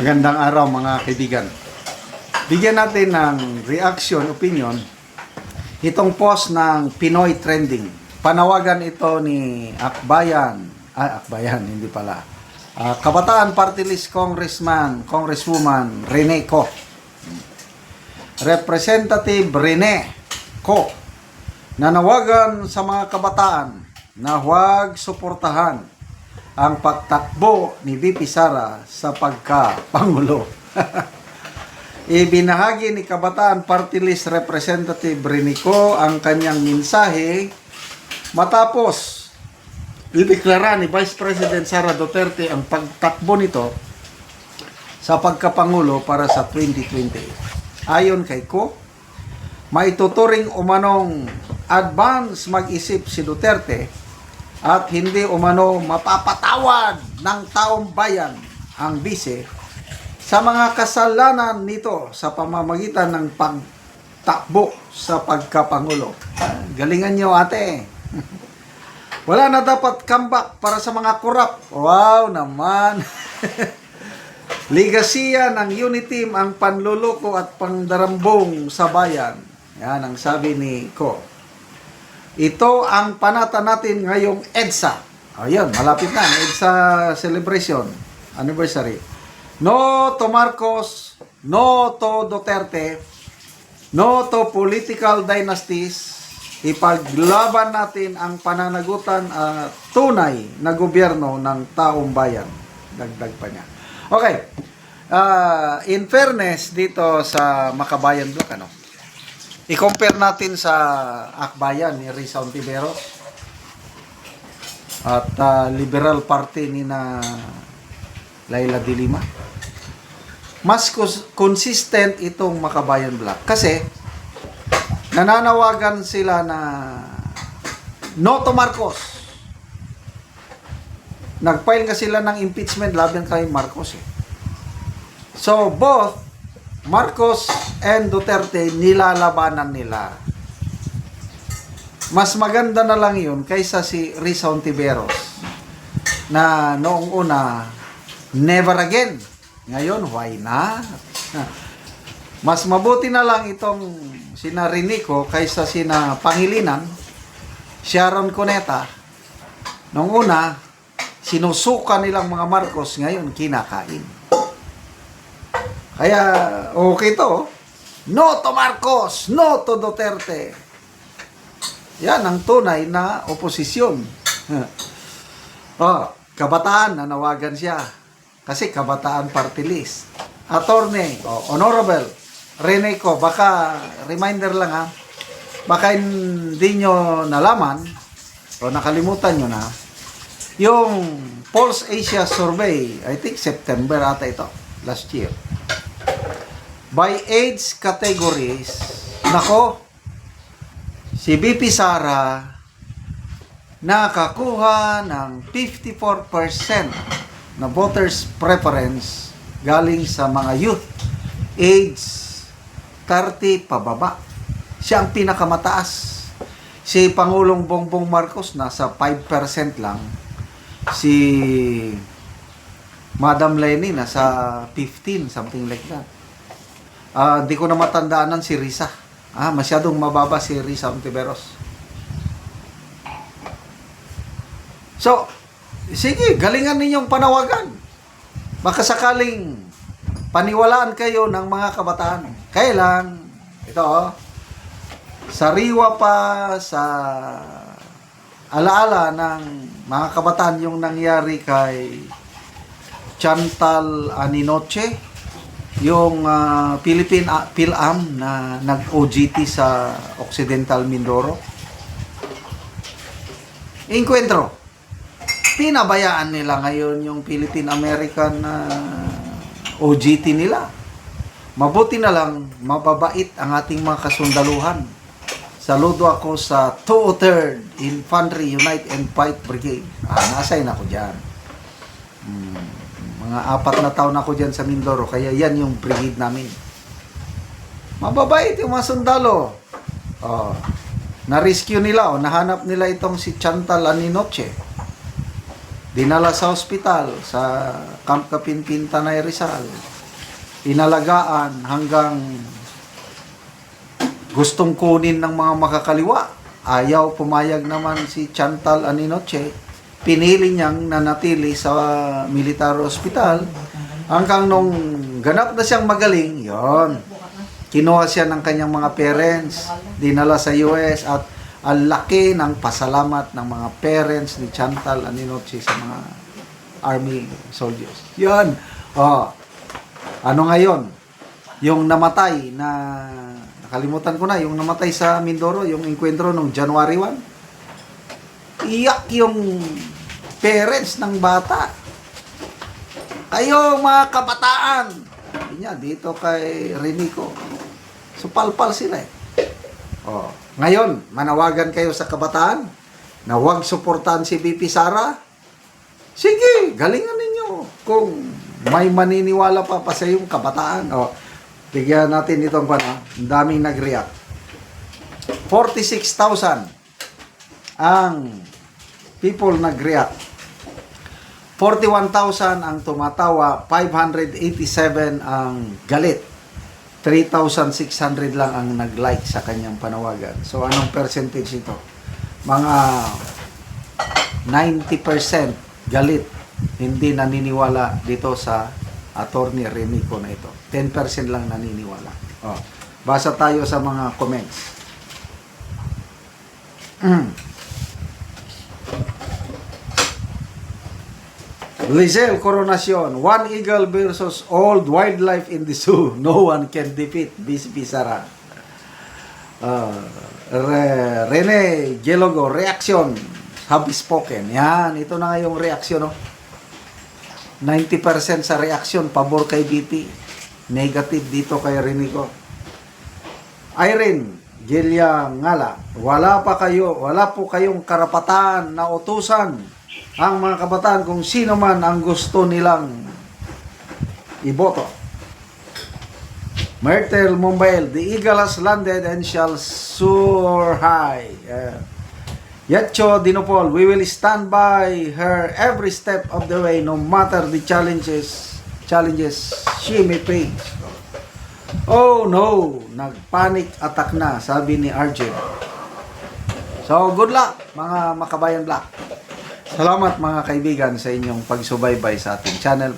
Magandang araw mga kaibigan. Bigyan natin ng reaction, opinion, itong post ng Pinoy Trending. Panawagan ito ni hindi pala. Kabataan Party List Congresswoman Rene Co. Representative Rene Co. Nanawagan sa mga kabataan na huwag suportahan ang pagtakbo ni VP Sara sa pagka-pangulo. Ibinahagi ni Kabataan Party List Representative Rene Co ang kanyang mensahe matapos ideklara ni Vice President Sara Duterte ang pagtakbo nito sa pagkapangulo para sa 2020. Ayon kay Co, maituturing umanong advance mag-isip si Duterte at hindi umano mapapatawad ng taong bayan ang bise sa mga kasalanan nito sa pamamagitan ng pagtakbo sa pagkapangulo. Galingan nyo, ate. Wala na dapat comeback para sa mga korap. Wow naman. Ligasiya ng Uniteam ang panluloko at pangdarambong sa bayan. Yan ang sabi ni Co. Ito ang panata natin ngayong EDSA. Ayun, malapit na. EDSA celebration. Anniversary. No to Marcos. No to Duterte. No to political dynasties. Ipaglaban natin ang pananagutan tunay na gobyerno ng taong bayan. Dagdag pa niya. Okay. In fairness dito sa Makabayan Block, i-compare natin sa Akbayan ni Risa Ontiveros at Liberal Party ni na Laila de Lima. Mas consistent itong Makabayan Block kasi nananawagan sila na no to Marcos. Nag-file nga sila ng impeachment laban kay Marcos . So both Marcos and Duterte nilalabanan nila. Mas maganda na lang yun kaysa si Risa Ontiveros na noong una never again. Ngayon, why not? Mas mabuti na lang itong sina Rene Co kaysa sina Pangilinan, Sharon Cuneta. Noong una, sinusuka nilang mga Marcos, ngayon kinakain. Kaya, okay to. No to Marcos, no to Duterte. Yan ang tunay na oposisyon. Kabataan, nanawagan siya. Kasi Kabataan Party List. Attorney, Honorable Rene Co, baka, reminder lang baka hindi nyo nalaman, o nakalimutan nyo na, yung Pulse Asia Survey, I think September ata ito, last year. By age categories, nako, si VP Sara nakakuha ng 54% na voters preference galing sa mga youth age 30 pababa. Siya ang pinakamataas. Si Pangulong Bongbong Marcos nasa 5% lang. Si Madam Leni nasa 15, something like that. Di ko na matandaanan si Risa. Masyadong mababa si Risa Ontiveros. So, sige, galingan ninyong panawagan. Baka sakaling paniwalaan kayo ng mga kabataan. Kailan, ito sariwa pa sa alaala ng mga kabataan yung nangyari kay Chantal Aninoche, yung Philippine PhilAm na nag-OJT sa Occidental Mindoro. Encuentro. Pinabayaan nila ngayon yung Philippine American OJT nila. Mabuti na lang, mababait ang ating mga kasundaluhan. Saludo ako sa 203rd Infantry Unite and Fight Brigade. Nasign ako dyan. Mga 4 na taon ako dyan sa Mindoro, kaya yan yung brigade namin. Mababait yung mga sundalo. Na-rescue nila, nahanap nila itong si Chantal Aninoche. Dinala sa ospital sa Camp Kapinpin, Tanay Rizal. inalagaan hanggang gustong kunin ng mga makakaliwa. Ayaw pumayag naman si Chantal Aninoche. Pinili niyang nanatili sa military hospital hanggang nung ganap na siyang magaling, yon. Kinuha siya ng kanyang mga parents, dinala sa US at ang laki ng pasalamat ng mga parents ni Chantal Aninoche sa mga army soldiers. Yon. Oh. Ano ngayon? Yung namatay na nakalimutan ko na, yung namatay sa Mindoro, yung enkwentro nung January 1. Iyak yung parents ng bata. Kayo mga kabataan. Sabi niya, dito kay Renico. So palpal sila eh. Oh. Ngayon, manawagan kayo sa kabataan na huwag suportahan si BP Sara. Sige, galingan ninyo. Kung may maniniwala pa sa yung kabataan. Oh. Bigyan natin itong pano. Ang daming nag-react. 46,000 ang people nag-react. 41,000 ang tumatawa. 587 ang galit. 3,600 lang ang nag-like sa kanyang panawagan. So, anong percentage ito? Mga 90% galit. Hindi naniniwala dito sa Attorney Renico na ito. 10% lang naniniwala. Oh. Basa tayo sa mga comments. Lizelle Coronacion, one eagle versus old wildlife in the zoo. No one can defeat BCP Sara. Rene Gelogo, reaction. Have spoken. Yan, ito na nga yung reaksyon. No? 90% sa reaction, pabor kay BP. Negative dito kay Renico. Irene Gelia Ngala, wala po kayong karapatan na utusan ang mga kabataan kung sino man ang gusto nilang iboto. Myrtle Mumbail, the eagle has landed and shall soar high. Yetcho Dinopol, we will stand by her every step of the way, no matter the challenges she may face. Oh no, nagpanic attack na, sabi ni RJ. So, good luck mga Makabayan Black. Salamat mga kaibigan sa inyong pagsubaybay sa ating channel.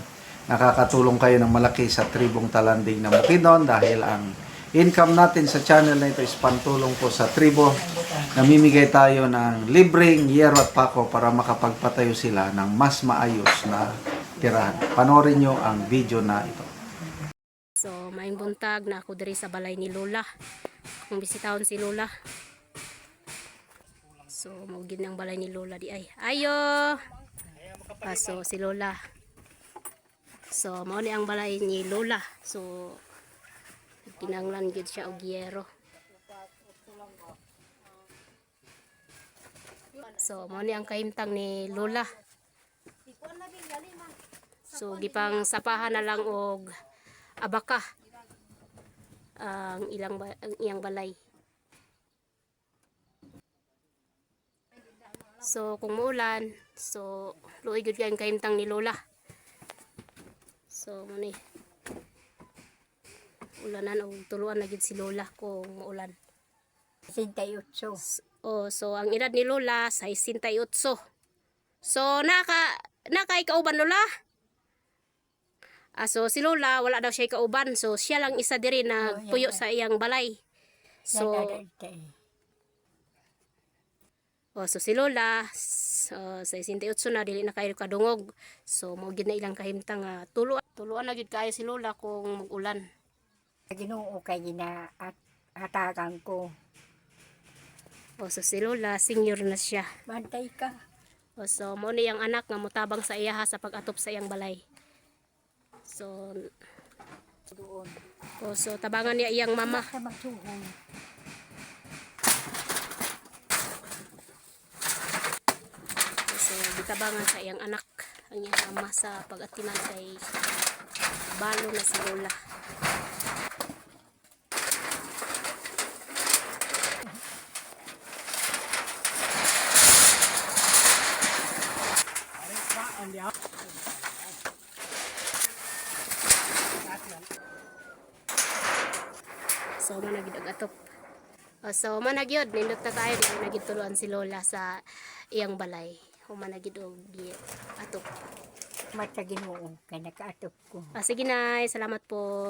Nakakatulong kayo ng malaki sa tribong Talanding na Bukidnon dahil ang income natin sa channel na ito is pantulong po sa tribo. Namimigay tayo ng libreng yero at pako para makapagpatayo sila ng mas maayos na tirahan. Panoorin nyo ang video na ito. So, maing buntag na ako diri sa balay ni Lola. Kung bisitahon si Lola. So, maugid ng balay ni Lola di ay. Ayo! So, si Lola. So, mao ni ang balay ni Lola. So, kinanglan gid siya og yero. So, mao ni ang kahimtang ni Lola. So, gipang sapahan na lang og abaka ang iyang balay. So, kung muulan, so, luoy gud kayong kahimtang ni Lola. So, muni. Ulanan o tuluan na gid si Lola kung muulan. 68. Oh, so, ang edad ni Lola, 68. So, nakaikauban Lola? So, si Lola, wala daw siya ikauban. So, siya lang isa diri na puyo sa iyang balay. So, so si Lola, so, sa 68 na, dili na kayo kadungog. So, maugid na ilang kahimtang tuluan na gid kayo si Lola kung mag-ulan. Ginoo kay gina at atakan ko. So si Lola, senior na siya. Bantay ka. So, mo ni ang anak nga mutabang sa iyaha sa pag-atop sa iyang balay. So, Doon. so tabangan niya iyang mama. Sa magsuhon. So, gitabangan sa iyang anak ang iyang mama sa pag-atiman kay balo na si Lola. So managid og atop. So managyod nindot na tayo di nagid tuluan si Lola sa iyang balay. Humanagid og atop. Matagin mo kay nakaatop ko. Sige nay, salamat po.